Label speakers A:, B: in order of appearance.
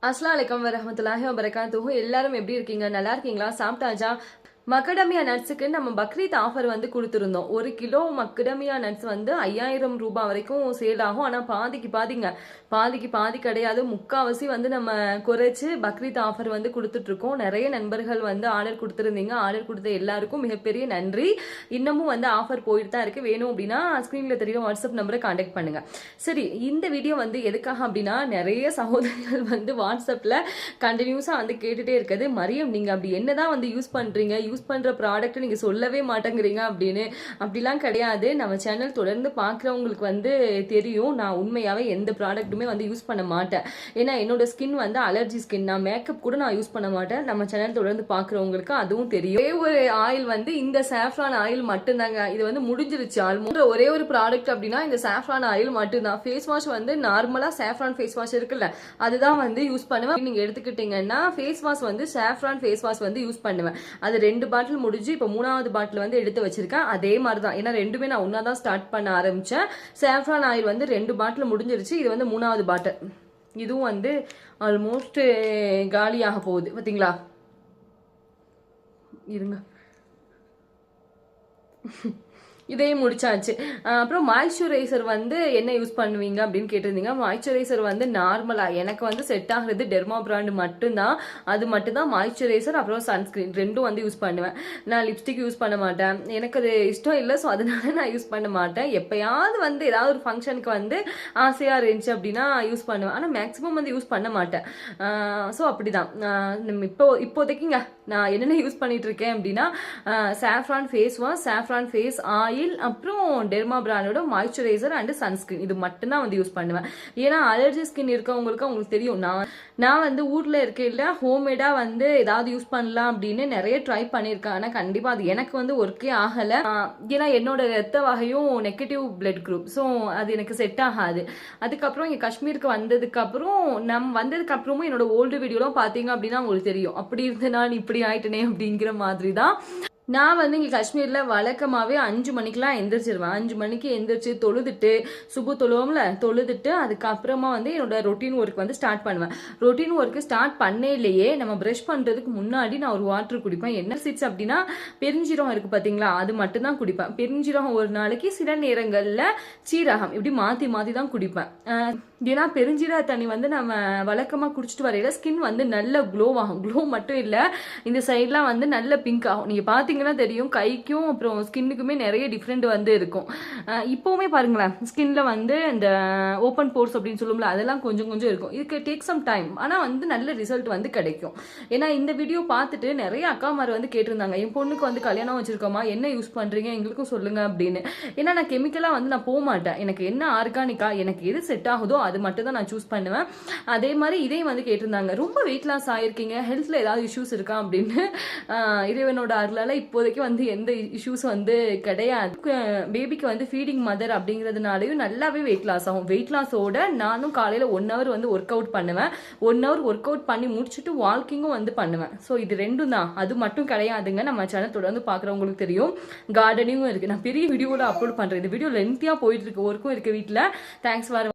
A: அஸ்ஸலாமு அலைக்கும் வரஹ்மத்துல்லாஹி வபரகாத்துஹு. எல்லாரும் எப்படி இருக்கீங்க? நல்லா இருக்கீங்களா? சாப்பிட்டாச்சா? மக்கடமியா நட்ஸுக்கு நம்ம பக்ரீத் ஆஃபர் வந்து கொடுத்துருந்தோம். 1 கிலோ மக்கடமியா நட்ஸ் வந்து 5000 ரூபாய் வரைக்கும் சேல் ஆகும். ஆனால் பாதிக்கு பாதி கிடையாது, முக்காவாசி வந்து நம்ம குறைச்சு பக்ரீத் ஆஃபர் வந்து கொடுத்துட்ருக்கோம். நிறைய நண்பர்கள் வந்து ஆர்டர் கொடுத்துருந்தீங்க. ஆர்டர் கொடுத்த எல்லாருக்கும் மிகப்பெரிய நன்றி. இன்னமும் வந்து ஆஃபர் போயிட்டு தான் இருக்கு. வேணும் அப்படின்னா ஸ்க்ரீனில் தெரியும் வாட்ஸ்அப் நம்பரை கான்டாக்ட் பண்ணுங்க. சரி, இந்த வீடியோ வந்து எதுக்காக அப்படின்னா, நிறைய சகோதரிகள் வந்து வாட்ஸ்அப்பில் கண்டினியூஸாக வந்து கேட்டுகிட்டே இருக்குது, மரியம் நீங்கள் அப்படி என்னதான் வந்து யூஸ் பண்ணுறீங்க, யூஸ் பண்ற ப்ராடக்ட் நீங்க சொல்லவே மாட்டேங்கிறீங்க அப்படின்னு. அப்படிலாம் கிடையாது. நம்ம சேனல் தொடர்ந்து பார்க்குறவங்களுக்கு வந்து தெரியும், நான் உண்மையாவே எந்த ப்ராடக்ட்டுமே வந்து யூஸ் பண்ண மாட்டேன். ஏன்னா என்னோட ஸ்கின் வந்து அலர்ஜி ஸ்கின். நான் மேக்கப் கூட நான் யூஸ் பண்ண மாட்டேன். நம்ம சேனல் தொடர்ந்து பார்க்குறவங்களுக்கு அதுவும் தெரியும். ஒரே ஒரு ஆயில் வந்து இந்த சாஃப்ரான் ஆயில் மட்டும்தாங்க. இது வந்து முடிஞ்சிருச்சு ஆல்மோஸ்ட். ஒரே ஒரு ப்ராடக்ட் அப்படின்னா இந்த சாஃப்ரான் ஆயில் மட்டும்தான். ஃபேஸ் வாஷ் வந்து நார்மலா சாஃப்ரான் ஃபேஸ் வாஷ் இருக்குல்ல, அதுதான் வந்து யூஸ் பண்ணுவேன். நீங்க எடுத்துக்கிட்டீங்கன்னா ஃபேஸ் வாஷ் வந்து சாஃப்ரான் ஃபேஸ் வாஷ் வந்து யூஸ் பண்ணுவேன். அது 2 பாட்டில் முடிஞ்சு இப்போ 3வது பாட்டில் வந்து எடுத்து வச்சிருக்கேன். அதே மாதிரி தான், ஏன்னா ரெண்டுமே நான் ஒன்னா தான் ஸ்டார்ட் பண்ண ஆரம்பிச்சேன். சாஃப்ரான் ஆயில் வந்து 2 பாட்டில் முடிஞ்சிருச்சு. இது வந்து 3வது பாட்டில். இதுவும் வந்து ஆல்மோஸ்ட் காலியாக போகுது. பார்த்தீங்களா? இருங்க, இதையும் முடிச்சாச்சு. அப்புறம் மாய்ஸ்சரைசர் வந்து என்ன யூஸ் பண்ணுவீங்க அப்படின்னு கேட்டிருந்தீங்க. மாய்ஸ்சரைசர் வந்து நார்மலாக எனக்கு வந்து செட் ஆகுறது டெர்மா பிராண்ட் மட்டும்தான். அது மட்டும்தான் மாய்ஸ்சரைசர். அப்புறம் சன்ஸ்கிரீன் ரெண்டும் வந்து யூஸ் பண்ணுவேன். நான் லிப்ஸ்டிக் யூஸ் பண்ண மாட்டேன், எனக்கு அது இஷ்டம் இல்லை. ஸோ அதனால நான் யூஸ் பண்ண மாட்டேன். எப்பயாவது வந்து ஏதாவது ஒரு ஃபங்க்ஷனுக்கு வந்து ஆசையாக இருந்துச்சு அப்படின்னா யூஸ் பண்ணுவேன். ஆனால் மேக்ஸிமம் வந்து யூஸ் பண்ண மாட்டேன். ஸோ அப்படிதான். இப்போதைக்குங்க நான் என்னென்ன யூஸ் பண்ணிட்டு இருக்கேன் அப்படின்னா, saffron face wash, saffron face oil, அப்புறம் டெர்மா பிராண்டோட மாய்ஸ்சரைசர் அண்ட் சன்ஸ்கிரீன். இது மட்டும்தான் வந்து யூஸ் பண்ணுவேன். ஏன்னா அலர்ஜி ஸ்கின் இருக்கவங்களுக்கு அவங்களுக்கு தெரியும். நான் வந்து ஊர்ல இருக்கையில ஹோம்மேடா வந்து ஏதாவது யூஸ் பண்ணலாம் அப்படின்னு நிறைய ட்ரை பண்ணியிருக்கேன். ஆனால் கண்டிப்பா அது எனக்கு வந்து ஒர்க்கே ஆகல. ஏன்னா என்னோட ரத்த வகையும் நெகட்டிவ் பிளட் குரூப். ஸோ அது எனக்கு செட் ஆகாது. அதுக்கப்புறம் இங்கே காஷ்மீருக்கு வந்ததுக்கு அப்புறமும் என்னோட ஓல்டு வீடியோலாம் பார்த்தீங்க அப்படின்னா உங்களுக்கு தெரியும், அப்படி இருந்த நான் இப்படி ஆயிட்டனே அப்படிங்கிற மாதிரி தான். நான் வந்து இங்கே காஷ்மீரில் வழக்கமாகவே 5 மணிக்கெலாம் எந்திரிச்சிருவேன். 5 மணிக்கு எந்திரிச்சு தொழுதுட்டு, சுபு தொழுவோம்ல, தொழுதுட்டு அதுக்கப்புறமா வந்து என்னோட ரொட்டீன் ஒர்க் வந்து ஸ்டார்ட் பண்ணுவேன். ரொட்டீன் ஒர்க்கு ஸ்டார்ட் பண்ணையிலேயே நம்ம ப்ரஷ் பண்ணுறதுக்கு முன்னாடி நான் ஒரு வாட்டர் குடிப்பேன். என்ன சீட்ஸ் அப்படின்னா, பெருஞ்சீரகம் இருக்குது பார்த்தீங்களா, அது மட்டும்தான் குடிப்பேன். பெருஞ்சீரகம் ஒரு நாளைக்கு, சில நேரங்களில் சீரகம், இப்படி மாற்றி மாற்றி தான் குடிப்பேன். ஏன்னா பெருஞ்சீரக தண்ணி வந்து நம்ம வழக்கமாக குடிச்சிட்டு வரையில ஸ்கின் வந்து நல்ல க்ளோ ஆகும். க்ளோ மட்டும் இல்லை, இந்த சைட்லாம் வந்து நல்ல பிங்க் ஆகும். நீங்கள் பார்த்தீங்கன்னா தெரியும், கைக்கும் அப்புறம் ஸ்கின்னுக்குமே நிறைய டிஃப்ரெண்ட் வந்து இருக்கும். இப்போவுமே பாருங்களேன், ஸ்கின்ல வந்து இந்த ஓப்பன் போர்ஸ் அப்படின்னு சொல்லுவோம்ல, அதெல்லாம் கொஞ்சம் கொஞ்சம் இருக்கும். இதுக்கு டேக் சம் டைம், ஆனால் வந்து நல்ல ரிசல்ட் வந்து கிடைக்கும். ஏன்னா இந்த வீடியோ பார்த்துட்டு நிறைய அக்காமார் வந்து கேட்டிருந்தாங்க, என் பொண்ணுக்கு வந்து கல்யாணம் வச்சிருக்கோமா, என்ன யூஸ் பண்ணுறீங்க எங்களுக்கும் சொல்லுங்க அப்படின்னு. ஏன்னா நான் கெமிக்கலாக வந்து நான் போக மாட்டேன். எனக்கு என்ன ஆர்கானிக்கா, எனக்கு எது செட் ஆகுதோ அது மட்டும் தான் நான் சூஸ் பண்ணுவேன். அதே மாதிரி இதையும் வந்து கேட்டிருந்தாங்க, ரொம்ப வெயிட் லாஸ் ஆயிருக்கீங்க, ஹெல்த்ல ஏதாவது இஷ்யூஸ் இருக்கா அப்படின்னு. இறைவனோட அருளால இப்போதைக்கு வந்து எந்த இஷ்யூஸ் வந்து கிடையாது. பேபிக்கு வந்து ஃபீடிங் மதர் அப்படிங்கிறதுனாலையும் நல்லாவே வெயிட் லாஸ் ஆகும். வெயிட் லாஸோட நானும் காலையில் 1 hour வந்து ஒர்க் அவுட் பண்ணுவேன். 1 hour ஒர்க் அவுட் பண்ணி முடிச்சுட்டு வாக்கிங்கும் வந்து பண்ணுவேன். ஸோ இது ரெண்டும் தான், அது மட்டும் கிடையாதுங்க. நம்ம சேனல் தொடர்ந்து பார்க்குறவங்களுக்கு தெரியும், கார்டனிங்கும் இருக்கு. நான் பெரிய வீடியோவில் அப்லோட் பண்ணுறேன். இந்த வீடியோ லென்த்தியாக போயிட்டு இருக்கு, ஒர்க்கும் இருக்கு வீட்டில். Thanks for